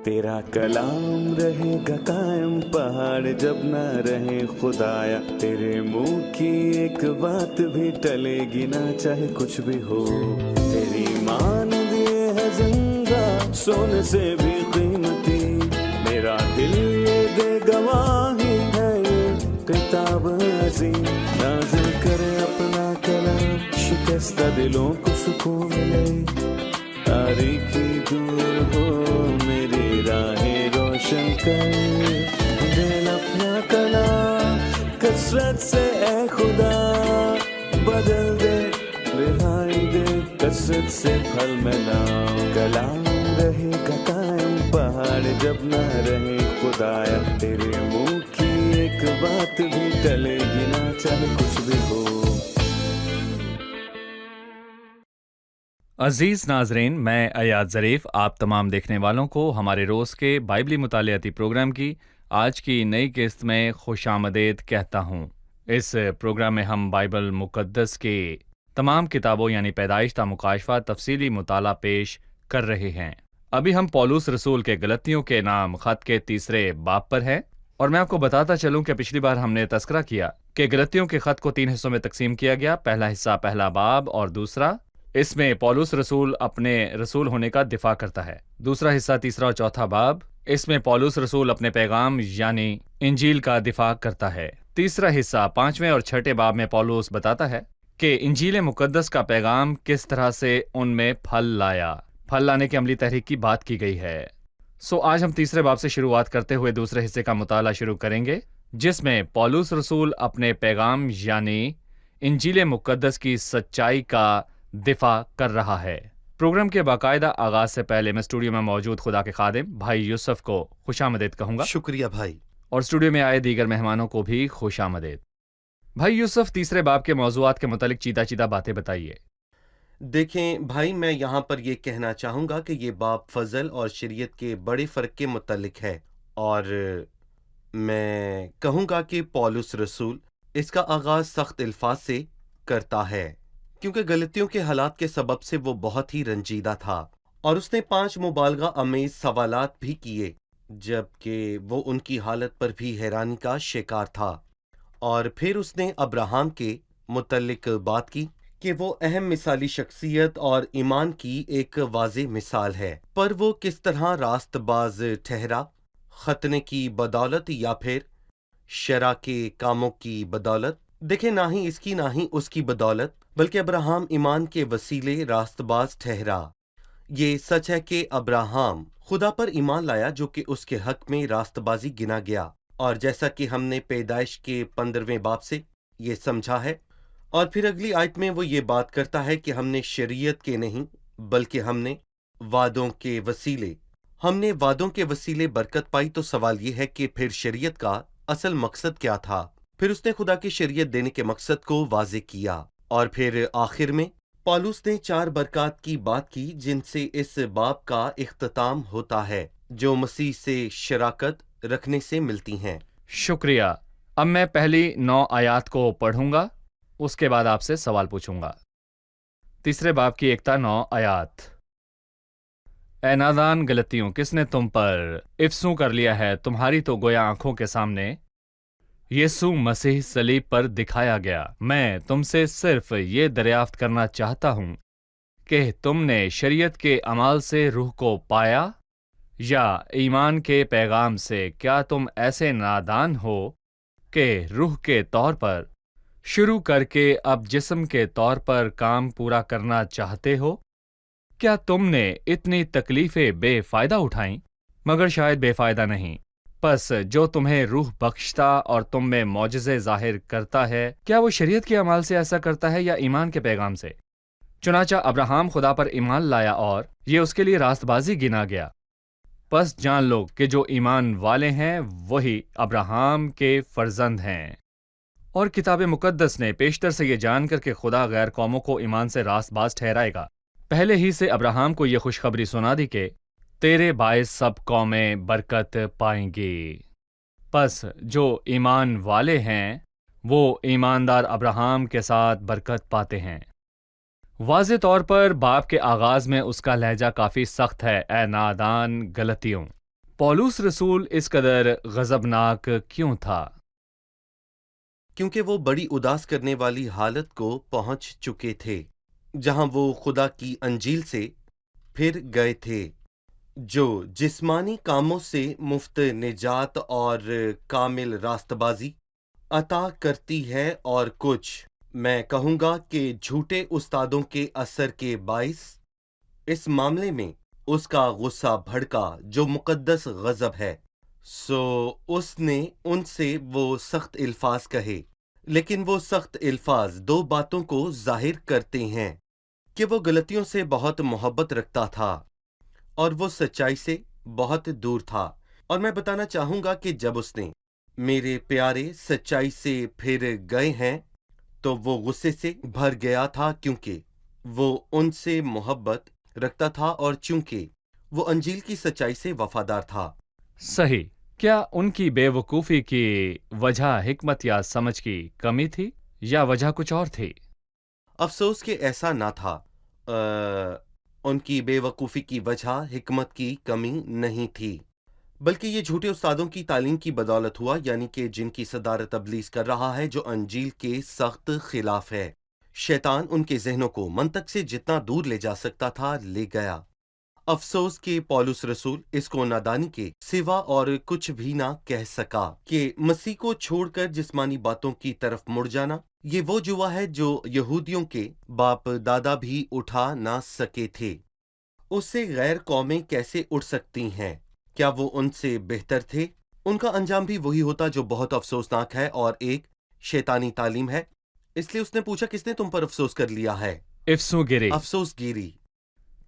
तेरा कलाम रहेगा कायम पहाड़ जब ना रहे खुदाया, तेरे मुंह की एक बात भी टलेगी ना चाहे कुछ भी हो। तेरी मान दिए है जिंदा सोने से भी कीमती, मेरा दिल ये दे गवाही है ये किताब अजीम। नाज़िल करे अपना कलाम, शिकस्ता दिलों को सुकून मिले, तारीखी दूर हो मेरी राहें रोशन कर। दिल अपना कलाम कसरत से ए खुदा बदल दे, रिहाई दे कसरत से फल मिला। कलाम रहेगा कायम पहाड़ जब ना रहे खुदाया, तेरे मुंह की एक बात भी टलेगी ना चाहे कुछ भी हो। अजीज नाजरीन, मैं अयाद ज़रीफ आप तमाम देखने वालों को हमारे रोज़ के बाइबली मुतालियाती प्रोग्राम की आज की नई किस्त में खुशामदीद कहता हूँ। इस प्रोग्राम में हम बाइबल मुक़द्दस के तमाम किताबों यानी पैदाइश ता मुकाशफा तफसीली मुताला पेश कर रहे हैं। अभी हम पौलुस रसूल के गलतियों के नाम ख़त के तीसरे बाब पर हैं, और मैं आपको बताता चलूँ कि पिछली बार हमने तस्करा किया कि गलतियों के ख़त को 3 हिस्सों में तकसीम किया गया। पहला हिस्सा पहला बाब और दूसरा, इसमें पौलुस रसूल अपने रसूल होने का दिफा करता है। दूसरा हिस्सा तीसरा और चौथा बाब, इसमें पौलुस रसूल अपने पैगाम यानी इंजील का दिफा करता है। तीसरा हिस्सा 5वें और 6ठे बाब में पौलुस बताता है कि इंजील मुकद्दस का पैगाम किस तरह से उनमें फल लाया। फल लाने की अमली तहरीक की बात की गई है। आज हम तीसरे बाब से शुरुआत करते हुए दूसरे हिस्से का मुताला शुरू करेंगे, जिसमें पौलुस रसूल अपने पैगाम यानी इंजील मुकद्दस की सच्चाई का दिफा कर रहा है। प्रोग्राम के बाकायदा आगाज से पहले मैं स्टूडियो में मौजूद खुदा के खादिम भाई यूसुफ को खुशामदीद कहूंगा। शुक्रिया भाई। और स्टूडियो में आए दीगर मेहमानों को भी खुशामदीद। भाई यूसुफ, तीसरे बाब के मौजूआत के मुतालिक चीदा चीदा बातें बताइए। देखें भाई, मैं यहाँ पर ये कहना चाहूँगा कि ये बाब फजल और शरीयत के बड़े फ़र्क के मुतालिक है, और मैं कहूँगा कि पौलुस रसूल इसका आगाज़ सख्त अल्फाज से करता है, क्योंकि गलतियों के हालात के सबब से वो बहुत ही रंजीदा था, और उसने 5 मुबालगा अमेज सवालात भी किए, जबकि वो उनकी हालत पर भी हैरानी का शिकार था। और फिर उसने अब्राहम के मुतल्लिक बात की कि वो अहम मिसाली शख्सियत और ईमान की एक वाज़ेह मिसाल है, पर वो किस तरह रास्तबाज ठहरा, खतने की बदौलत या फिर शरा के कामों की बदौलत। देखे, ना ही इसकी ना ही उसकी बदौलत, बल्कि अब्राहम ईमान के वसीले रास्तबाज ठहरा। ये सच है कि अब्राहम खुदा पर ईमान लाया, जो कि उसके हक में रास्तबाजी गिना गया, और जैसा कि हमने पैदाइश के 15वें बाब से ये समझा है। और फिर अगली आयत में वो ये बात करता है कि हमने शरीयत के नहीं बल्कि हमने वादों के वसीले बरकत पाई। तो सवाल ये है कि फिर शरीयत का असल मकसद क्या था? फिर उसने खुदा की शरीयत देने के मकसद को वाज़े किया, और फिर आखिर में पौलुस ने 4 बरकत की बात की, जिनसे इस बाब का इख्तिताम होता है, जो मसीह से शराकत रखने से मिलती हैं। शुक्रिया। अब मैं पहली 9 आयात को पढ़ूंगा, उसके बाद आपसे सवाल पूछूंगा। तीसरे बाब की 1-9 आयात। ए नादान गलतियों, किसने तुम पर इफ्सू कर लिया है? तुम्हारी तो गोया आंखों के सामने यीशु मसीह सलीब पर दिखाया गया। मैं तुमसे सिर्फ ये दरियाफ्त करना चाहता हूं कि तुमने शरीयत के अमाल से रूह को पाया या ईमान के पैगाम से? क्या तुम ऐसे नादान हो कि रूह के तौर पर शुरू करके अब जिस्म के तौर पर काम पूरा करना चाहते हो? क्या तुमने इतनी तकलीफें बेफायदा उठाईं? मगर शायद बेफायदा नहीं। बस जो तुम्हें रूह बख्शता और तुम में मौजज़े जाहिर करता है, क्या वो शरीयत के अमाल से ऐसा करता है या ईमान के पैगाम से? चुनाचा अब्राहम खुदा पर ईमान लाया और ये उसके लिए रास्तबाजी गिना गया। बस जान लो कि जो ईमान वाले हैं वही अब्राहम के फर्जंद हैं। और किताब मुकद्दस ने पेशतर से ये जानकर कि खुदा गैर कौमों को ईमान से रास्तबाज ठहराएगा, पहले ही से अब्राहम को ये खुशखबरी सुना दी कि तेरे बायस सब कौमें बरकत पाएंगी। बस जो ईमान वाले हैं वो ईमानदार अब्राहम के साथ बरकत पाते हैं। वाज़े तौर पर बाप के आगाज़ में उसका लहजा काफ़ी सख्त है। ए नादान गलतियों, पौलुस रसूल इस कदर गजबनाक क्यों था? क्योंकि वो बड़ी उदास करने वाली हालत को पहुंच चुके थे, जहां वो खुदा की अंजील से फिर गए थे, जो जिस्मानी कामों से मुफ्त निजात और कामिल रास्तबाजी अता करती है, और कुछ मैं कहूँगा कि झूठे उस्तादों के असर के बाइस इस मामले में उसका गुस्सा भड़का, जो मुकद्दस गजब है। सो उसने उनसे वो सख्त अल्फाज कहे, लेकिन वो सख्त अल्फाज दो बातों को जाहिर करते हैं कि वो गलतियों से बहुत मोहब्बत रखता था और वो सच्चाई से बहुत दूर था। और मैं बताना चाहूँगा कि जब उसने मेरे प्यारे सच्चाई से फिर गए हैं, तो वो गुस्से से भर गया था, क्योंकि वो उनसे मोहब्बत रखता था और चूंकि वो अंजील की सच्चाई से वफादार था। सही। क्या उनकी बेवकूफ़ी की वजह हिकमत या समझ की कमी थी, या वजह कुछ और थी? अफसोस कि ऐसा ना था। उनकी बेवकूफ़ी की वजह हिकमत की कमी नहीं थी, बल्कि ये झूठे उस्तादों की तालीम की बदौलत हुआ, यानी कि जिनकी सदारत तबलीग कर रहा है, जो अंजील के सख्त खिलाफ है। शैतान उनके जहनों को मंतक से जितना दूर ले जा सकता था ले गया। अफसोस कि पौलुस रसूल इसको नादानी के सिवा और कुछ भी ना कह सका कि मसीह को छोड़कर जिस्मानी बातों की तरफ मुड़ जाना, ये वो जुआ है जो यहूदियों के बाप दादा भी उठा ना सके थे। उससे गैर कौमें कैसे उठ सकती हैं? क्या वो उनसे बेहतर थे? उनका अंजाम भी वही होता, जो बहुत अफसोसनाक है और एक शैतानी तालीम है। इसलिए उसने पूछा, किसने तुम पर अफसोस कर लिया है? इफ्सूगिरी। अफसोसगिरी।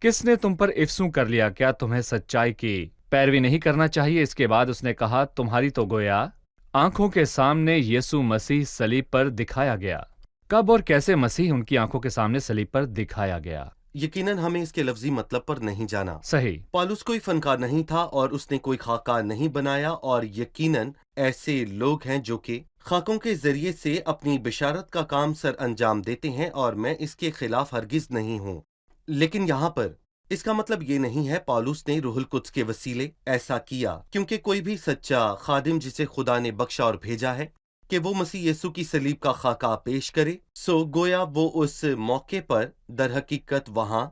किसने तुम पर इफ्सू कर लिया? क्या तुम्हें सच्चाई की पैरवी नहीं करना चाहिए? इसके बाद उसने कहा, तुम्हारी तो गोया आंखों के सामने यीशु मसीह सलीब पर दिखाया गया। कब और कैसे मसीह उनकी आंखों के सामने सलीब पर दिखाया गया? यकीनन हमें इसके लफ्जी मतलब पर नहीं जाना। सही। पौलुस कोई फनकार नहीं था और उसने कोई खाका नहीं बनाया, और यकीनन ऐसे लोग हैं जो कि खाकों के जरिए से अपनी बिशारत का काम सर अंजाम देते हैं, और मैं इसके खिलाफ हरगिज नहीं हूँ। लेकिन यहाँ पर इसका मतलब ये नहीं है पौलुस ने रूहुल कुद्स के वसीले ऐसा किया, क्योंकि कोई भी सच्चा खादिम जिसे खुदा ने बख्शा और भेजा है कि वो मसीह यीशु की सलीब का खाका पेश करे, सो गोया वो उस मौके पर दरहकीकत वहां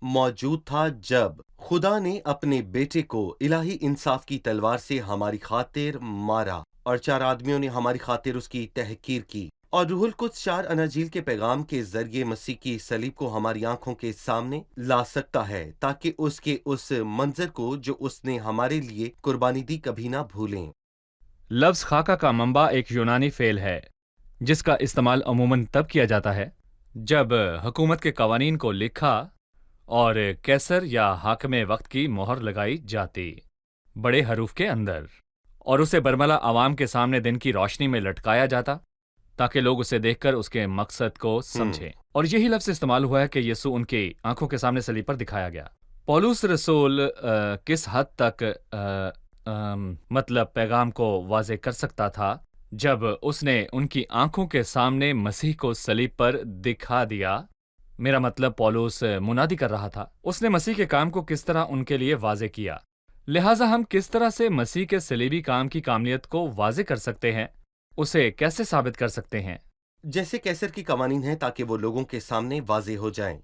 मौजूद था जब खुदा ने अपने बेटे को इलाही इंसाफ की तलवार से हमारी खातिर मारा, और चार आदमियों ने हमारी खातिर उसकी तहकीर की, और रूहुल कुद्स चार अनाजील के पैगाम के जरिए मसीह की सलीब को हमारी आंखों के सामने ला सकता है, ताकि उसके उस मंजर को जो उसने हमारे लिए कुर्बानी दी कभी ना भूलें। लफ्ज खाका का मंबा एक यूनानी फेल है, जिसका इस्तेमाल अमूमन तब किया जाता है जब हुकूमत के कवानीन को लिखा और कैसर या हाकमे वक्त की मोहर लगाई जाती बड़े हरूफ के अंदर, और उसे बरमला आवाम के सामने दिन की रोशनी में लटकाया जाता, ताकि लोग उसे देखकर उसके मकसद को समझें। और यही लफ्ज इस्तेमाल हुआ है कि यीशु उनकी आंखों के सामने सलीब पर दिखाया गया। पौलुस रसूल किस हद तक मतलब पैगाम को वाज़े कर सकता था जब उसने उनकी आंखों के सामने मसीह को सलीब पर दिखा दिया? मेरा मतलब पौलुस मुनादी कर रहा था, उसने मसीह के काम को किस तरह उनके लिए वाज़े किया। लिहाजा हम किस तरह से मसीह के सलीबी काम की कामलियत को वाज़े कर सकते हैं, उसे कैसे साबित कर सकते हैं? जैसे कैसर की कवानीन है, ताकि वो लोगों के सामने वाजे हो जाएं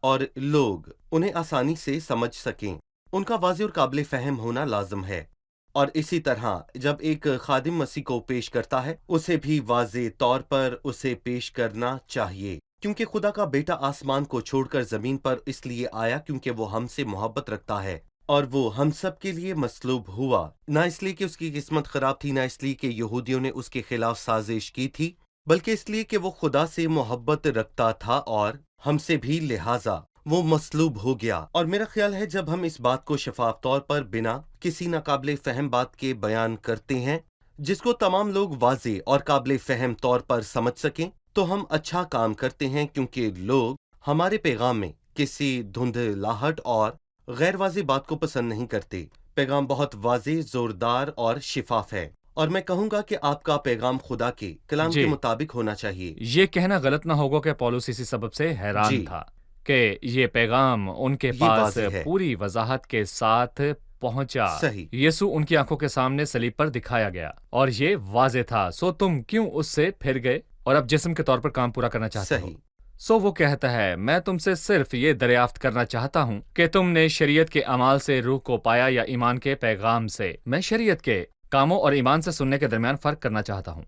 और लोग उन्हें आसानी से समझ सकें। उनका वाजे और काबिल फहम होना लाजम है। और इसी तरह जब एक खादिम मसीह को पेश करता है, उसे भी वाजे तौर पर उसे पेश करना चाहिए, क्योंकि खुदा का बेटा आसमान को छोड़कर जमीन पर इसलिए आया क्योंकि वो हमसे मोहब्बत रखता है, और वो हम सब के लिए मसलूब हुआ, ना इसलिए कि उसकी किस्मत खराब थी, ना इसलिए कि यहूदियों ने उसके खिलाफ साजिश की थी, बल्कि इसलिए कि वो खुदा से मोहब्बत रखता था और हमसे भी, लिहाजा वो मसलूब हो गया। और मेरा ख्याल है जब हम इस बात को शफाफ तौर पर बिना किसी नाकाबिले फहम बात के बयान करते हैं, जिसको तमाम लोग वाजे और काबिले फहम तौर पर समझ सकें, तो हम अच्छा काम करते हैं, क्योंकि लोग हमारे पैगाम में किसी धुंधलाहट और गैर वाजे बात को पसंद नहीं करते। पैगाम बहुत वाजे, जोरदार और शिफाफ है, और मैं कहूँगा कि आपका पैगाम खुदा के कलाम जी। के मुताबिक होना चाहिए। ये कहना गलत ना होगा कि पौलुस इसी सबब से हैरान जी। था कि ये पैगाम उनके ये पास वाज़ेह है। पूरी वजाहत के साथ पहुंचा। सही। यीशु उनकी आंखों के सामने सलीब पर दिखाया गया और ये वाज़ेह था। सो तुम क्यों उससे फिर गए और अब जिस्म के तौर पर काम पूरा करना चाहते हो? सही। सो वो कहता है, मैं तुमसे सिर्फ ये दरियाफ्त करना चाहता हूँ कि तुमने शरीयत के अमाल से रूह को पाया या ईमान के पैगाम से। मैं शरीयत के कामों और ईमान से सुनने के दरमियान फर्क करना चाहता हूँ।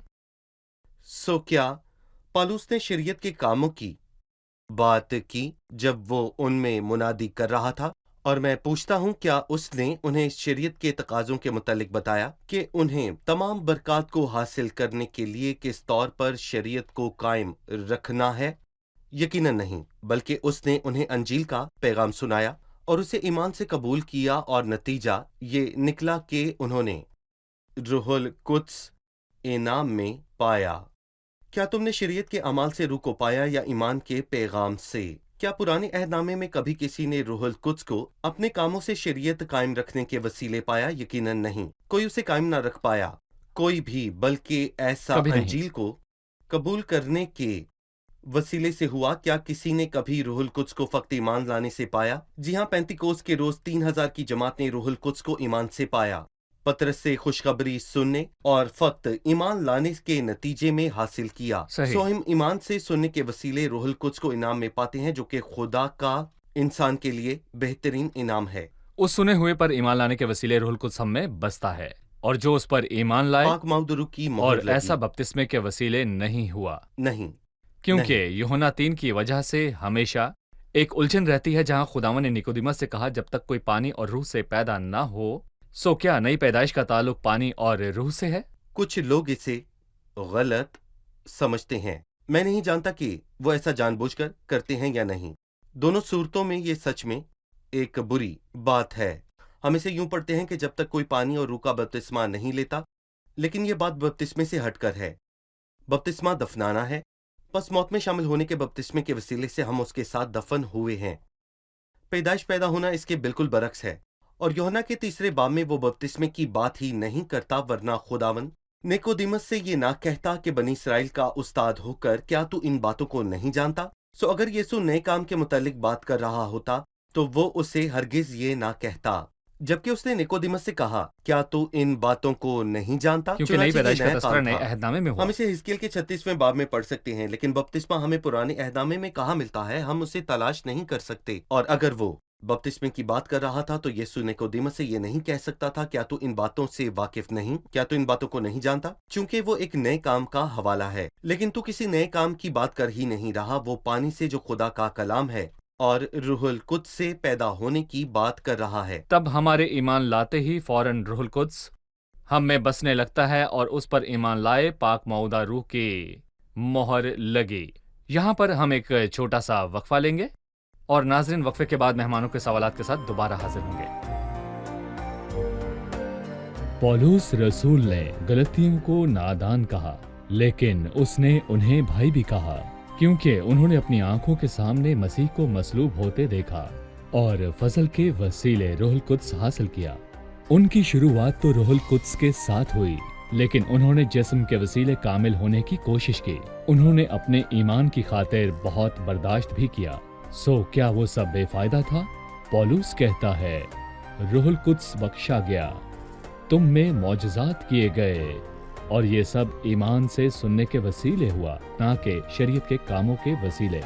सो क्या पौलुस ने शरीयत के कामों की बात की जब वो उनमें मुनादी कर रहा था? और मैं पूछता हूँ, क्या उसने उन्हें शरीयत के तकाजों के मुतालिक बताया कि उन्हें तमाम बरकत को हासिल करने के लिए किस तौर पर शरीयत को कायम रखना है? यकीनन नहीं, बल्कि उसने उन्हें अंजील का पैगाम सुनाया और उसे ईमान से कबूल किया, और नतीजा ये निकला कि उन्होंने रूहुल कुद्स इनाम में पाया। क्या तुमने शरीयत के अमाल से रूह को पाया या ईमान के पैगाम से? क्या पुराने अहदनामे में कभी किसी ने रूहुल कुद्स को अपने कामों से शरीयत कायम रखने के वसीले पाया? यकीनन नहीं, कोई उसे कायम ना रख पाया, कोई भी, बल्कि ऐसा कभी नहीं। अंजील को कबूल करने के वसीले से हुआ। क्या किसी ने कभी रूहुल कुद्स को फक्त ईमान लाने से पाया? जी हाँ, पेंतिकोस के रोज 3000 की जमात ने रूहुल कुद्स को ईमान से पाया, पतरस से खुशखबरी सुनने और फक्त ईमान लाने के नतीजे में हासिल किया। सही। सो हम ईमान से सुनने के वसीले रूहुल कुद्स को इनाम में पाते हैं, जो कि खुदा का इंसान के लिए बेहतरीन इनाम है। उस सुने हुए पर ईमान लाने के वसीले रूहुल कुद्स हम में बसता है, और जो उस पर ईमान लाए पाक मौदरू की मोहर और लगी। ऐसा बपतिस्मे के वसीले नहीं हुआ, नहीं, क्योंकि यूहन्ना 3 की वजह से हमेशा एक उलझन रहती है, जहां खुदावन ने निकोदिमस से कहा, जब तक कोई पानी और रूह से पैदा ना हो। सो क्या नई पैदाइश का ताल्लुक पानी और रूह से है? कुछ लोग इसे गलत समझते हैं। मैं नहीं जानता कि वो ऐसा जानबूझकर करते हैं या नहीं। दोनों सूरतों में ये सच में एक बुरी बात है। हम इसे यूं पढ़ते हैं कि जब तक कोई पानी और रूह का बपतिस्मा नहीं लेता, लेकिन ये बात बपतिस्मे से हटकर है। बपतिस्मा दफनाना है, बस मौत में शामिल होने के बपतिस्मे के वसीले से हम उसके साथ दफन हुए हैं। पैदाइश पैदा होना इसके बिल्कुल बरक्स है, और यूहन्ना के 3 बाब में वो बपतिस्मे की बात ही नहीं करता, वरना खुदावन निकोदिमस से ये ना कहता कि बनी इसराइल का उस्ताद होकर क्या तू इन बातों को नहीं जानता? सो अगर यीशु नए काम के मुतालिक बात कर रहा होता तो वो उसे हरगिज ये ना कहता, जबकि उसने निकोदिमस से कहा, क्या तू इन बातों को नहीं जानता? क्योंकि नई चुनांचे ये पैदाइश का नया तस्करा काम नए था। अहदनामे में हुआ। हम इसे हिजकियेल के 36वें बाब में पढ़ सकते हैं, लेकिन बपतिस्मा हमें पुराने अहदनामे में कहाँ मिलता है? हम उसे तलाश नहीं कर सकते। और अगर वो बपतिस्मे की बात कर रहा था तो यीशु निकोदिमस से ये नहीं कह सकता था, क्या तू इन बातों से वाकिफ नहीं? क्या तू इन बातों को नहीं जानता? क्योंकि वो एक नए काम का हवाला है। लेकिन तू किसी नए काम की बात कर ही नहीं रहा, वो पानी से जो खुदा का कलाम है और रूहुल कुद्स से पैदा होने की बात कर रहा है। तब हमारे ईमान लाते ही फौरन रूहुल कुद्स हम में बसने लगता है, और उस पर ईमान लाए पाक मौदा रूह की मोहर लगी। यहाँ पर हम एक छोटा सा वक्फा लेंगे, और नाज़रीन वक्फे के बाद मेहमानों के सवालात के साथ दोबारा हाजिर होंगे। पौलुस रसूल ने गलतियों को नादान कहा, लेकिन उसने उन्हें भाई भी कहा, क्योंकि उन्होंने अपनी आंखों के सामने मसीह को मसलूब होते देखा और फजल के वसीले रूहुल कुद्स हासिल किया। उनकी शुरुआत तो रूहुल कुद्स के साथ हुई, लेकिन उन्होंने जिस्म के वसीले कामिल होने की कोशिश की। उन्होंने अपने ईमान की खातिर बहुत बर्दाश्त भी किया। सो क्या वो सब बेफायदा था? पौलुस कहता है, रूहुल कुद्स बख्शा गया, तुम में मौजज़ात किए गए, और ये सब ईमान से सुनने के वसीले हुआ, ना कि शरीयत के कामों के वसीले।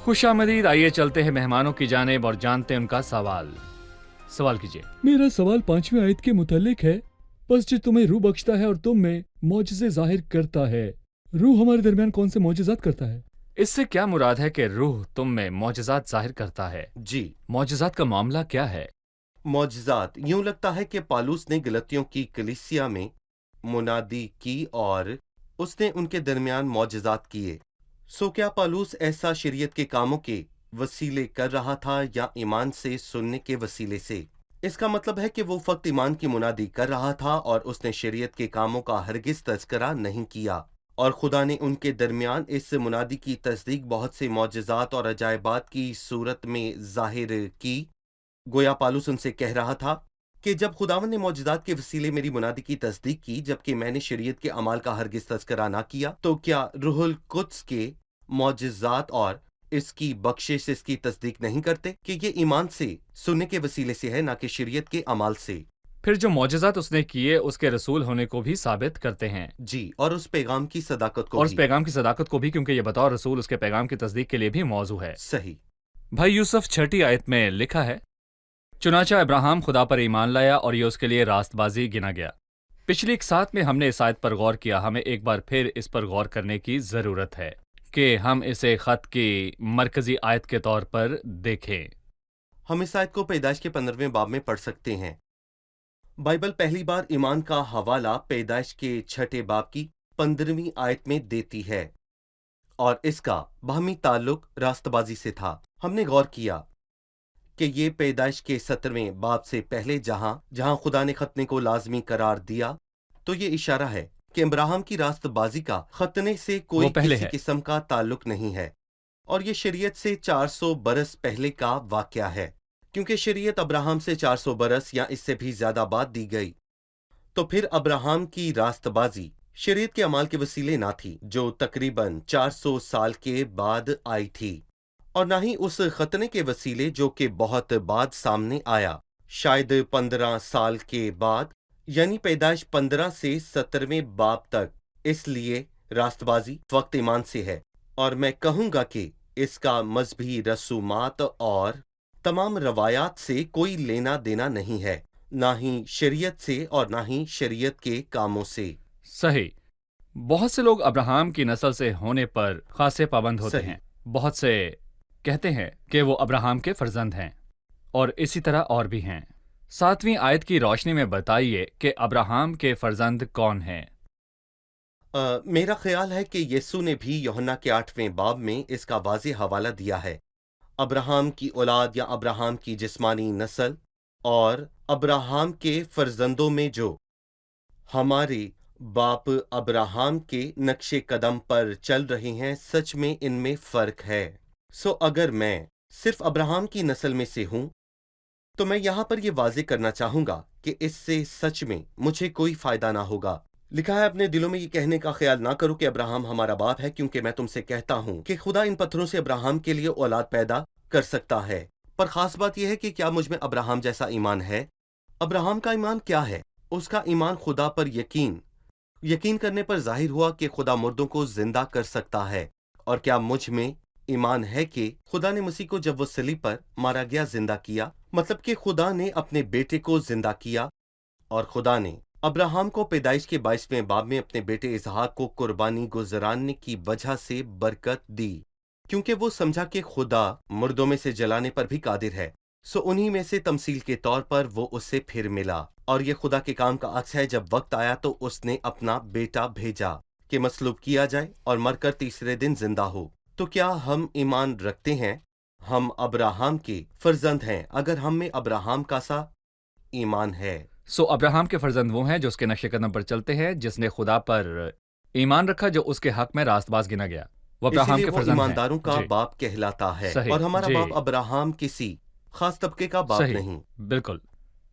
खुशामदीद। आइए चलते हैं मेहमानों की जानिब और जानते हैं उनका सवाल। सवाल कीजिए। मेरा सवाल 5वें आयत के मुतालिक है। बस जो तुम्हें रूह बख्शता है और तुम में मौजज़े जाहिर करता है, रूह हमारे दरमियान कौन से मौजज़ात करता है? इससे क्या मुराद है कि रूह तुम में मौजज़ात जाहिर करता है? जी, मौजज़ात का मामला क्या है? मौजज़ात, यूं लगता है कि पालूस ने गलतियों की कलीसिया में मुनादी की और उसने उनके दरमियान मौजज़ात किए। सो क्या पालूस ऐसा शरीयत के कामों के वसीले कर रहा था या ईमान से सुनने के वसीले से? इसका मतलब है कि वो फक्त ईमान की मुनादी कर रहा था और उसने शरीयत के कामों का हरगिज तज़किरा नहीं किया। اور خدا نے ان کے درمیان اس منادی کی تصدیق بہت سے معجزات اور عجائبات کی صورت میں ظاہر کی۔ گویا پالوس ان سے کہہ رہا تھا کہ جب خداوند نے معجزات کے وسیلے میری منادی کی تصدیق کی جبکہ میں نے شریعت کے اعمال کا ہرگز تذکرہ نہ کیا، تو کیا روح القدس کے معجزات اور اس کی بخشش اس کی تصدیق نہیں کرتے کہ یہ ایمان سے سننے کے وسیلے سے ہے، نہ کہ شریعت کے اعمال سے؟ پھر جو معجزات اس نے کیے اس کے رسول ہونے کو بھی ثابت کرتے ہیں، جی، اور اس پیغام کی صداقت کو اور اس بھی۔ پیغام کی صداقت کو بھی، کیونکہ یہ بطور رسول اس کے پیغام کی تصدیق کے لیے بھی موضوع ہے۔ صحیح۔ بھائی یوسف 6 آیت میں لکھا ہے، چنانچہ ابراہیم خدا پر ایمان لایا اور یہ اس کے لیے راست بازی گنا گیا۔ پچھلی ایک ساتھ میں ہم نے اس آیت پر غور کیا، ہمیں ایک بار پھر اس پر غور کرنے کی ضرورت ہے کہ ہم اسے خط کی مرکزی آیت کے طور پر دیکھیں۔ ہم اس آیت کو پیدائش کے 15ویں باب میں پڑھ سکتے ہیں۔ بائبل پہلی بار ایمان کا حوالہ پیدائش کے 6 باب کی 15ویں آیت میں دیتی ہے، اور اس کا باہمی تعلق راست بازی سے تھا۔ ہم نے غور کیا کہ یہ پیدائش کے 17ویں باب سے پہلے جہاں خدا نے ختنے کو لازمی قرار دیا، تو یہ اشارہ ہے کہ ابراہیم کی راست بازی کا ختنے سے کوئی وہ پہلے کسی ہے۔ قسم کا تعلق نہیں ہے، اور یہ شریعت سے 400 برس پہلے کا واقعہ ہے، کیونکہ شریعت ابراہیم سے 400 برس یا اس سے بھی زیادہ بعد دی گئی۔ تو پھر ابراہیم کی راست بازی شریعت کے اعمال کے وسیلے نہ تھی جو تقریباً 400 سال کے بعد آئی تھی، اور نہ ہی اس ختنے کے وسیلے جو کہ بہت بعد سامنے آیا، شاید 15 سال کے بعد، یعنی پیدائش 15 سے 17ویں باب تک۔ اس لیے راست بازی وقت ایمان سے ہے، اور میں کہوں گا کہ اس کا مذہبی رسومات اور تمام روایات سے کوئی لینا دینا نہیں ہے، نہ ہی شریعت سے اور نہ ہی شریعت کے کاموں سے۔ صحیح۔ بہت سے لوگ ابراہیم کی نسل سے ہونے پر خاصے پابند ہوتے صحیح۔ ہیں، بہت سے کہتے ہیں کہ وہ ابراہیم کے فرزند ہیں، اور اسی طرح اور بھی ہیں۔ 7ویں آیت کی روشنی میں بتائیے کہ ابراہیم کے فرزند کون ہیں؟ میرا خیال ہے کہ یسوع نے بھی یوحنا کے 8ویں باب میں اس کا واضح حوالہ دیا ہے۔ ابراہیم کی اولاد یا ابراہیم کی جسمانی نسل اور ابراہیم کے فرزندوں میں جو ہمارے باپ ابراہیم کے نقش قدم پر چل رہے ہیں، سچ میں ان میں فرق ہے۔ اگر میں صرف ابراہیم کی نسل میں سے ہوں تو میں یہاں پر یہ واضح کرنا چاہوں گا کہ اس سے سچ میں مجھے کوئی فائدہ نہ ہوگا۔ لکھا ہے، اپنے دلوں میں یہ کہنے کا خیال نہ کرو کہ ابراہیم ہمارا باپ ہے، کیونکہ میں تم سے کہتا ہوں کہ خدا ان پتھروں سے ابراہیم کے لیے اولاد پیدا کر سکتا ہے۔ پر خاص بات یہ ہے کہ کیا مجھ میں ابراہیم جیسا ایمان ہے؟ ابراہیم کا ایمان کیا ہے؟ اس کا ایمان خدا پر یقین کرنے پر ظاہر ہوا کہ خدا مردوں کو زندہ کر سکتا ہے۔ اور کیا مجھ میں ایمان ہے کہ خدا نے مسیح کو جب وہ صلیب پر مارا گیا زندہ کیا، مطلب کہ خدا نے اپنے بیٹے کو زندہ کیا، اور خدا نے ابراہیم کو پیدائش کے 22ویں باب میں اپنے بیٹے اسحاق کو قربانی گزرانے کی وجہ سے برکت دی، کیونکہ وہ سمجھا کہ خدا مردوں میں سے جلانے پر بھی قادر ہے۔ انہی میں سے تمثیل کے طور پر وہ اسے پھر ملا، اور یہ خدا کے کام کا عکس ہے۔ جب وقت آیا تو اس نے اپنا بیٹا بھیجا کہ مصلوب کیا جائے اور مر کر تیسرے دن زندہ ہو۔ تو کیا ہم ایمان رکھتے ہیں ہم ابراہیم کے فرزند ہیں اگر ہم میں ابراہیم کا سا ایمان ہے؟ ابراہیم کے فرزند وہ ہیں جو اس کے نقش قدم پر چلتے ہیں، جس نے خدا پر ایمان رکھا جو اس کے حق میں راست باز گنا گیا، وہ اسی ابراہیم لیے کے وہ فرزند ہیں۔ ایمانداروں کا جی، باپ کہلاتا ہے، صحیح، اور ہمارا جی۔ باپ ابراہیم کسی خاص طبقے کا باپ صحیح، نہیں۔ بالکل۔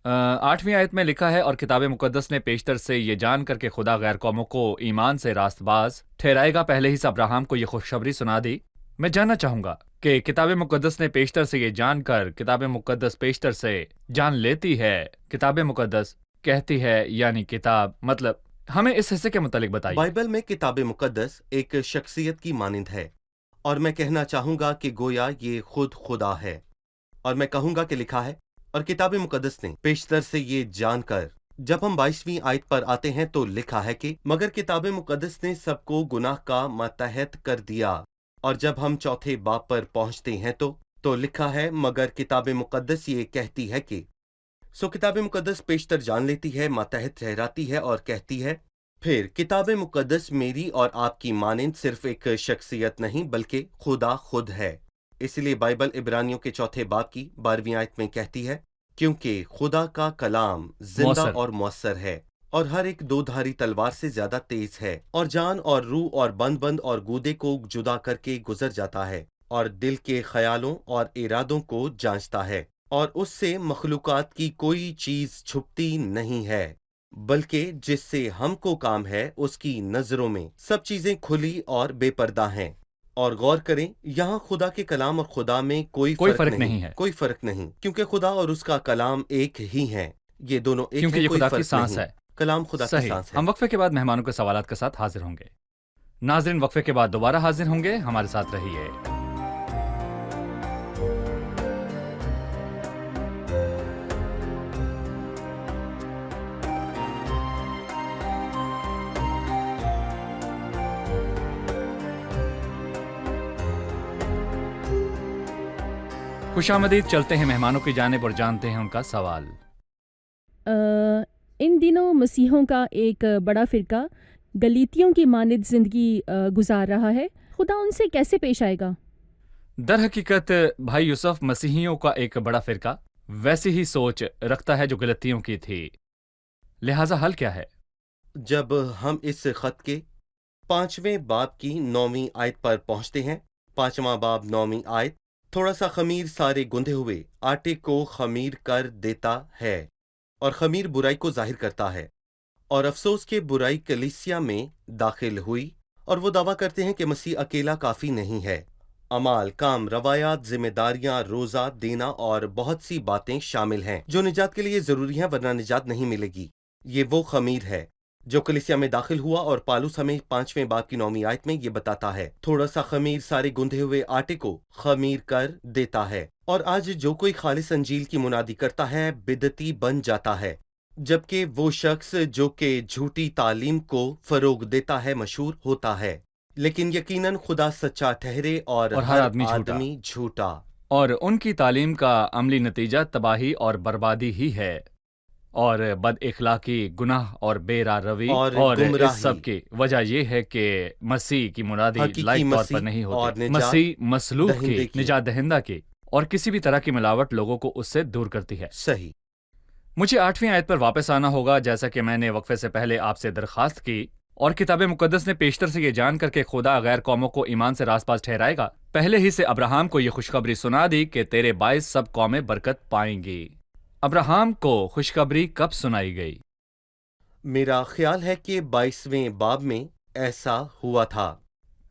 8ویں آیت میں لکھا ہے، اور کتاب مقدس نے پیشتر سے یہ جان کر کہ خدا غیر قوموں کو ایمان سے راست باز ٹھہرائے گا پہلے ہی سے ابراہیم کو یہ خوشخبری سنا دی۔ میں جاننا چاہوں گا کہ کتاب مقدس نے پیشتر سے یہ جان کر، کتاب مقدس پیشتر سے جان لیتی ہے، کتاب مقدس کہتی ہے، یعنی کتاب مطلب ہمیں اس حصے کے متعلق بتائیے۔ بائبل میں کتاب مقدس ایک شخصیت کی مانند ہے، اور میں کہنا چاہوں گا کہ گویا یہ خود خدا ہے، اور میں کہوں گا کہ لکھا ہے، اور کتاب مقدس نے پیشتر سے یہ جان کر۔ جب ہم 22ویں آیت پر آتے ہیں تو لکھا ہے کہ مگر کتاب مقدس نے سب کو گناہ کا ماتحت کر دیا، اور جب ہم 4تھے باب پر پہنچتے ہیں تو لکھا ہے مگر کتاب مقدس یہ کہتی ہے کہ کتاب مقدس پیشتر جان لیتی ہے، ماتحت ٹھہراتی ہے اور کہتی ہے۔ پھر کتاب مقدس میری اور آپ کی مانند صرف ایک شخصیت نہیں بلکہ خدا خود ہے۔ اس لیے بائبل عبرانیوں کے 4تھے باب کی 12ویں آیت میں کہتی ہے، کیونکہ خدا کا کلام زندہ مؤثر اور مؤثر ہے اور ہر ایک دو دھاری تلوار سے زیادہ تیز ہے اور جان اور روح اور بند بند اور گودے کو جدا کر کے گزر جاتا ہے اور دل کے خیالوں اور ارادوں کو جانچتا ہے، اور اس سے مخلوقات کی کوئی چیز چھپتی نہیں ہے، بلکہ جس سے ہم کو کام ہے اس کی نظروں میں سب چیزیں کھلی اور بے پردہ ہیں۔ اور غور کریں، یہاں خدا کے کلام اور خدا میں کوئی فرق نہیں ہے کوئی فرق نہیں، کیونکہ خدا اور اس کا کلام ایک ہی ہیں، یہ دونوں ایک کیونکہ ہیں، یہ کوئی خدا کی فرق سانس نہیں۔ ہے۔ کلام خدا کی صحیح، سانس ہے۔ ہم وقفے کے بعد مہمانوں کے سوالات کے ساتھ حاضر ہوں گے۔ ناظرین، وقفے کے بعد دوبارہ حاضر ہوں گے، ہمارے ساتھ رہیے۔ خوش آمدید، چلتے ہیں مہمانوں کی جانب اور جانتے ہیں ان کا سوال۔ ان دنوں مسیحوں کا ایک بڑا فرقہ گلیتیوں کی مانند زندگی گزار رہا ہے، خدا ان سے کیسے پیش آئے گا؟ در حقیقت بھائی یوسف، مسیحیوں کا ایک بڑا فرقہ ویسی ہی سوچ رکھتا ہے جو گلتیوں کی تھی، لہٰذا حل کیا ہے؟ جب ہم اس خط کے 5ویں باب کی 9ویں آیت پر پہنچتے ہیں، 5واں باب 9ویں آیت، تھوڑا سا خمیر سارے گندھے ہوئے آٹے کو خمیر کر دیتا ہے، اور خمیر برائی کو ظاہر کرتا ہے، اور افسوس کہ برائی کلیسیا میں داخل ہوئی، اور وہ دعویٰ کرتے ہیں کہ مسیح اکیلا کافی نہیں ہے۔ اعمال، کام، روایات، ذمہ داریاں، روزہ دینا اور بہت سی باتیں شامل ہیں جو نجات کے لیے ضروری ہیں، ورنہ نجات نہیں ملے گی۔ یہ وہ خمیر ہے جو کلیسیا میں داخل ہوا، اور پالوس ہمیں 5ویں باب کی 9ویں آیت میں یہ بتاتا ہے، تھوڑا سا خمیر سارے گندھے ہوئے آٹے کو خمیر کر دیتا ہے۔ اور آج جو کوئی خالص انجیل کی منادی کرتا ہے بدعتی بن جاتا ہے، جبکہ وہ شخص جو کہ جھوٹی تعلیم کو فروغ دیتا ہے مشہور ہوتا ہے۔ لیکن یقیناً خدا سچا ٹھہرے اور ہر آدمی جھوٹا، اور ان کی تعلیم کا عملی نتیجہ تباہی اور بربادی ہی ہے، اور بد اخلاقی، گناہ اور بے راہ روی، اور اور گمراہی۔ اس سب کی وجہ یہ ہے کہ مسیح کی منادی حقیقی لائق طور مسیح پر نہیں اور ہوتی۔ نجات مسیح مسلوب دہندے کی، کی۔ نجات دہندہ کی، اور کسی بھی طرح کی ملاوٹ لوگوں کو اس سے دور کرتی ہے۔ صحیح۔ مجھے 8ویں آیت پر واپس آنا ہوگا، جیسا کہ میں نے وقفے سے پہلے آپ سے درخواست کی، اور کتاب مقدس نے پیشتر سے یہ جان کر کے خدا غیر قوموں کو ایمان سے راست باز ٹھہرائے گا، پہلے ہی سے ابراہیم کو یہ خوشخبری سنا دی کہ تیرے باعث سب قومیں برکت پائیں گی۔ ابراہیم کو خوشخبری کب سنائی گئی؟ میرا خیال ہے کہ 22ویں باب میں ایسا ہوا تھا۔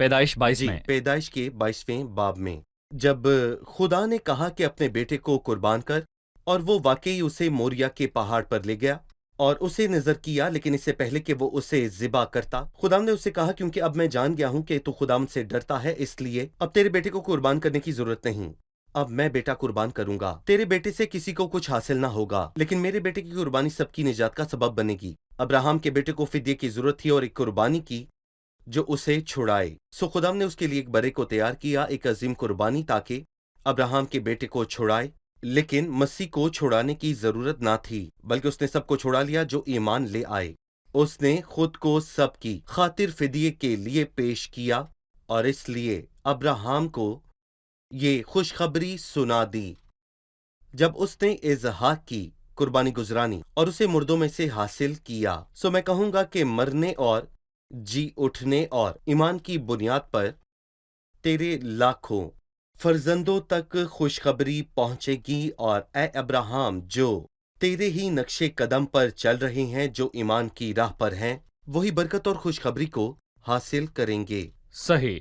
پیدائش 22 جی، میں۔ پیدائش کے 22ویں باب میں، جب خدا نے کہا کہ اپنے بیٹے کو قربان کر، اور وہ واقعی اسے موریا کے پہاڑ پر لے گیا اور اسے نظر کیا، لیکن اس سے پہلے کہ وہ اسے ذبح کرتا، خدا نے اسے کہا کیونکہ اب میں جان گیا ہوں کہ تو خدا سے ڈرتا ہے، اس لیے اب تیرے بیٹے کو قربان کرنے کی ضرورت نہیں، اب میں بیٹا قربان کروں گا۔ تیرے بیٹے سے کسی کو کچھ حاصل نہ ہوگا، لیکن میرے بیٹے کی قربانی سب کی نجات کا سبب بنے گی۔ ابراہیم کے بیٹے کو فدیے کی ضرورت تھی اور ایک قربانی کی جو اسے چھڑائے، سو خدا نے اس کے لیے ایک برے کو تیار کیا، ایک عظیم قربانی، تاکہ ابراہیم کے بیٹے کو چھڑائے۔ لیکن مسیح کو چھڑانے کی ضرورت نہ تھی، بلکہ اس نے سب کو چھڑا لیا جو ایمان لے آئے۔ اس نے خود کو سب کی خاطر فدیے کے لیے پیش کیا، اور اس لیے ابراہیم کو یہ خوشخبری سنا دی۔ جب اس نے اظہاق کی قربانی گزرانی اور اسے مردوں میں سے حاصل کیا، سو میں کہوں گا کہ مرنے اور جی اٹھنے اور ایمان کی بنیاد پر تیرے لاکھوں فرزندوں تک خوشخبری پہنچے گی، اور اے ابراہیم، جو تیرے ہی نقش قدم پر چل رہے ہیں، جو ایمان کی راہ پر ہیں، وہی برکت اور خوشخبری کو حاصل کریں گے۔ صحیح۔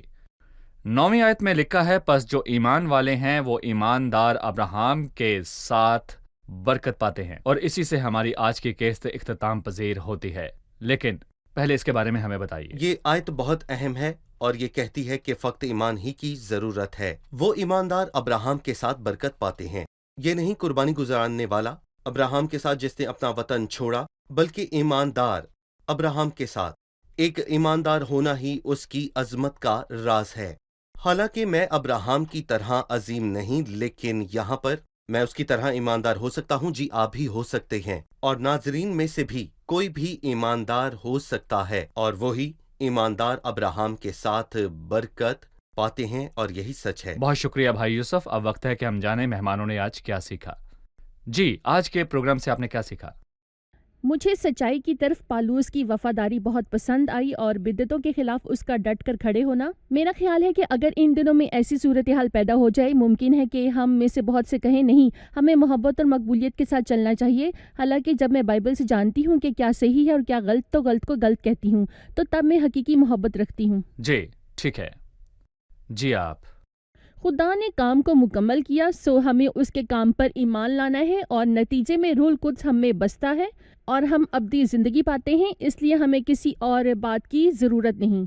9ویں آیت میں لکھا ہے، پس جو ایمان والے ہیں وہ ایماندار ابراہیم کے ساتھ برکت پاتے ہیں، اور اسی سے ہماری آج کی قسط اختتام پذیر ہوتی ہے۔ لیکن پہلے اس کے بارے میں ہمیں بتائیے۔ یہ آیت بہت اہم ہے، اور یہ کہتی ہے کہ فقط ایمان ہی کی ضرورت ہے۔ وہ ایماندار ابراہیم کے ساتھ برکت پاتے ہیں، یہ نہیں قربانی گزارنے والا ابراہیم کے ساتھ جس نے اپنا وطن چھوڑا، بلکہ ایماندار ابراہیم کے ساتھ۔ ایک ایماندار ہونا ہی اس کی عظمت کا راز ہے۔ حالانکہ میں ابراہیم کی طرح عظیم نہیں، لیکن یہاں پر میں اس کی طرح ایماندار ہو سکتا ہوں۔ جی، آپ بھی ہو سکتے ہیں، اور ناظرین میں سے بھی کوئی بھی ایماندار ہو سکتا ہے، اور وہی ایماندار ابراہیم کے ساتھ برکت پاتے ہیں، اور یہی سچ ہے۔ بہت شکریہ بھائی یوسف۔ اب وقت ہے کہ ہم جانیں مہمانوں نے آج کیا سیکھا۔ جی، آج کے پروگرام سے آپ نے کیا سیکھا؟ مجھے سچائی کی طرف پالوس کی وفاداری بہت پسند آئی اور بدعتوں کے خلاف اس کا ڈٹ کر کھڑے ہونا۔ میرا خیال ہے کہ اگر ان دنوں میں ایسی صورتحال پیدا ہو جائے، ممکن ہے کہ ہم میں سے بہت سے کہیں نہیں، ہمیں محبت اور مقبولیت کے ساتھ چلنا چاہیے۔ حالانکہ جب میں بائبل سے جانتی ہوں کہ کیا صحیح ہے اور کیا غلط، تو غلط کو غلط کہتی ہوں، تو تب میں حقیقی محبت رکھتی ہوں۔ جی ٹھیک ہے، جی آپ۔ خدا نے کام کو مکمل کیا، سو ہمیں اس کے کام پر ایمان لانا ہے، اور نتیجے میں روح القدس ہم میں بستا ہے اور ہم ابدی زندگی پاتے ہیں، اس لیے ہمیں کسی اور بات کی ضرورت نہیں۔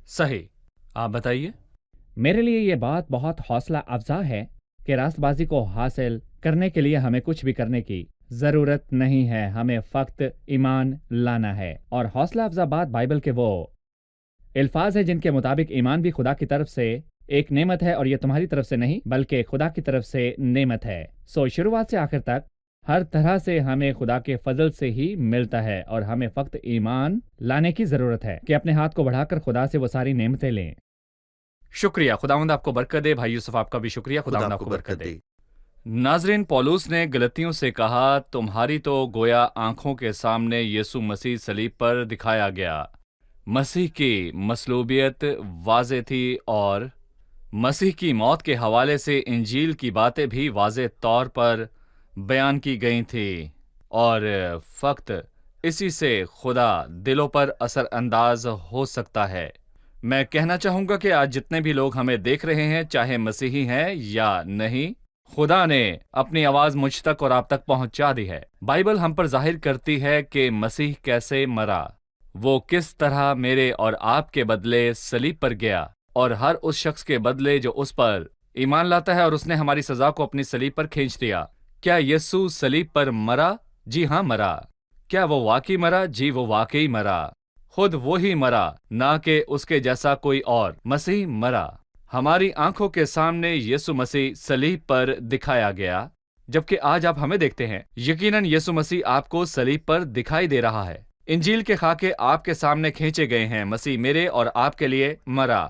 صحیح، آپ بتائیے۔ میرے لیے یہ بات بہت حوصلہ افزا ہے کہ راست بازی کو حاصل کرنے کے لیے ہمیں کچھ بھی کرنے کی ضرورت نہیں ہے، ہمیں فقط ایمان لانا ہے۔ اور حوصلہ افزا بات بائبل کے وہ الفاظ ہیں جن کے مطابق ایمان بھی خدا کی طرف سے ایک نعمت ہے، اور یہ تمہاری طرف سے نہیں بلکہ خدا کی طرف سے نعمت ہے۔ شروعات سے آخر تک ہر طرح سے ہمیں خدا کے فضل سے ہی ملتا ہے، اور ہمیں فقط ایمان لانے کی ضرورت ہے کہ اپنے ہاتھ کو بڑھا کر خدا سے وہ ساری نعمتیں لیں۔ شکریہ، خداوند آپ کو برکت دے۔ بھائی یوسف آپ کا بھی شکریہ، خداوند آپ کو برکت دے۔ ناظرین، پولس نے غلطیوں سے کہا، تمہاری تو گویا آنکھوں کے سامنے یسوع مسیح صلیب پر دکھایا گیا۔ مسیح کی مصلوبیت واضح تھی، اور مسیح کی موت کے حوالے سے انجیل کی باتیں بھی واضح طور پر بیان کی گئی تھی، اور فقط اسی سے خدا دلوں پر اثر انداز ہو سکتا ہے۔ میں کہنا چاہوں گا کہ آج جتنے بھی لوگ ہمیں دیکھ رہے ہیں، چاہے مسیحی ہیں یا نہیں، خدا نے اپنی آواز مجھ تک اور آپ تک پہنچا دی ہے۔ بائبل ہم پر ظاہر کرتی ہے کہ مسیح کیسے مرا، وہ کس طرح میرے اور آپ کے بدلے صلیب پر گیا، اور ہر اس شخص کے بدلے جو اس پر ایمان لاتا ہے، اور اس نے ہماری سزا کو اپنی صلیب پر کھینچ دیا۔ کیا یسوع صلیب پر مرا؟ جی ہاں مرا۔ کیا وہ واقعی مرا؟ جی وہ واقعی مرا، خود وہی مرا، نہ کہ اس کے جیسا کوئی اور۔ مسیح مرا، ہماری آنکھوں کے سامنے یسوع مسیح صلیب پر دکھایا گیا، جبکہ آج آپ ہمیں دیکھتے ہیں۔ یقیناً یسوع مسیح آپ کو صلیب پر دکھائی دے رہا ہے۔ انجیل کے خاکے آپ کے سامنے کھینچے گئے ہیں۔ مسیح میرے اور آپ کے لیے مرا،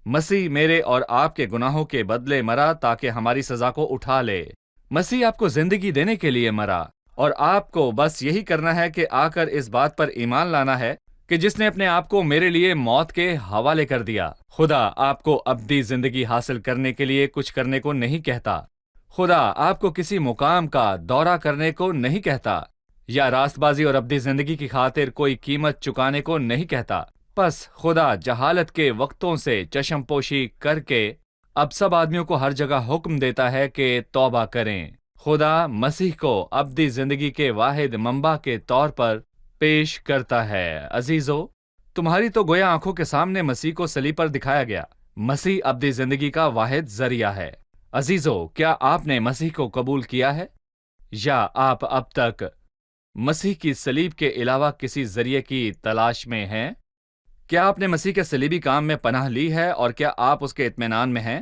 مسیح میرے اور آپ کے گناہوں کے بدلے مرا تاکہ ہماری سزا کو اٹھا لے۔ مسیح آپ کو زندگی دینے کے لیے مرا، اور آپ کو بس یہی کرنا ہے کہ آ کر اس بات پر ایمان لانا ہے کہ جس نے اپنے آپ کو میرے لیے موت کے حوالے کر دیا۔ خدا آپ کو ابدی زندگی حاصل کرنے کے لیے کچھ کرنے کو نہیں کہتا۔ خدا آپ کو کسی مقام کا دورہ کرنے کو نہیں کہتا، یا راست بازی اور ابدی زندگی کی خاطر کوئی قیمت چکانے کو نہیں کہتا۔ بس خدا جہالت کے وقتوں سے چشم پوشی کر کے اب سب آدمیوں کو ہر جگہ حکم دیتا ہے کہ توبہ کریں۔ خدا مسیح کو ابدی زندگی کے واحد منبع کے طور پر پیش کرتا ہے۔ عزیزو، تمہاری تو گویا آنکھوں کے سامنے مسیح کو صلیب پر دکھایا گیا۔ مسیح ابدی زندگی کا واحد ذریعہ ہے۔ عزیزو، کیا آپ نے مسیح کو قبول کیا ہے، یا آپ اب تک مسیح کی صلیب کے علاوہ کسی ذریعے کی تلاش میں ہیں؟ کیا آپ نے مسیح کے صلیبی کام میں پناہ لی ہے، اور کیا آپ اس کے اطمینان میں ہیں،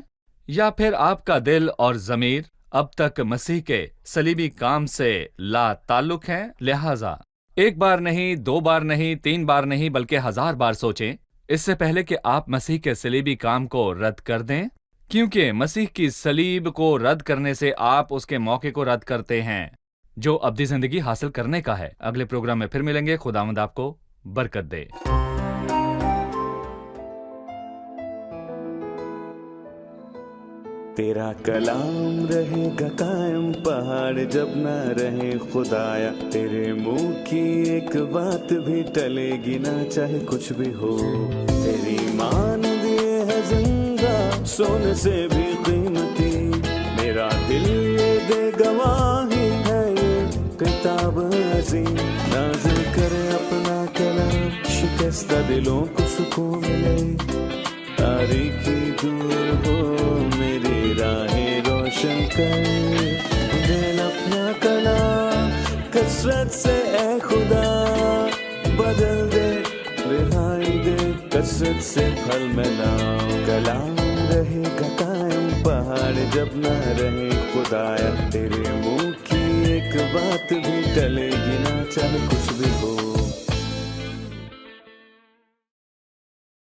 یا پھر آپ کا دل اور ضمیر اب تک مسیح کے صلیبی کام سے لا تعلق ہیں؟ لہٰذا ایک بار نہیں، دو بار نہیں، 3 بار نہیں، بلکہ 1000 بار سوچیں اس سے پہلے کہ آپ مسیح کے صلیبی کام کو رد کر دیں، کیونکہ مسیح کی صلیب کو رد کرنے سے آپ اس کے موقع کو رد کرتے ہیں جو ابدی زندگی حاصل کرنے کا ہے۔ اگلے پروگرام میں پھر ملیں گے۔ خداوند آپ کو برکت دے۔ تیرا کلام رہے گا قائم، پہاڑ جب نہ رہے خدایا، تیرے منہ کی ایک بات بھی ٹلے گی نہ، چاہے کچھ بھی ہو۔ تیری مان دیے ہے زندہ، سونے سے بھی قیمتی، میرا دل یہ دے گواہی ہے، یہ کتاب عظیم نازل کرے اپنا کلام، شکستہ دلوں کو سکون ملے، تاریکی دور ہو میری راہیں روشن کر، دل اپنا کلام کثرت سے اے خدا بدل دے، رہائی دے کثرت سے پھل ملاؤ۔ کلام رہے گا قائم، پہاڑ جب نہ رہے خدایا، تیرے منہ کی ایک بات بھی ٹلے گی نہ، چاہے کچھ بھی ہو۔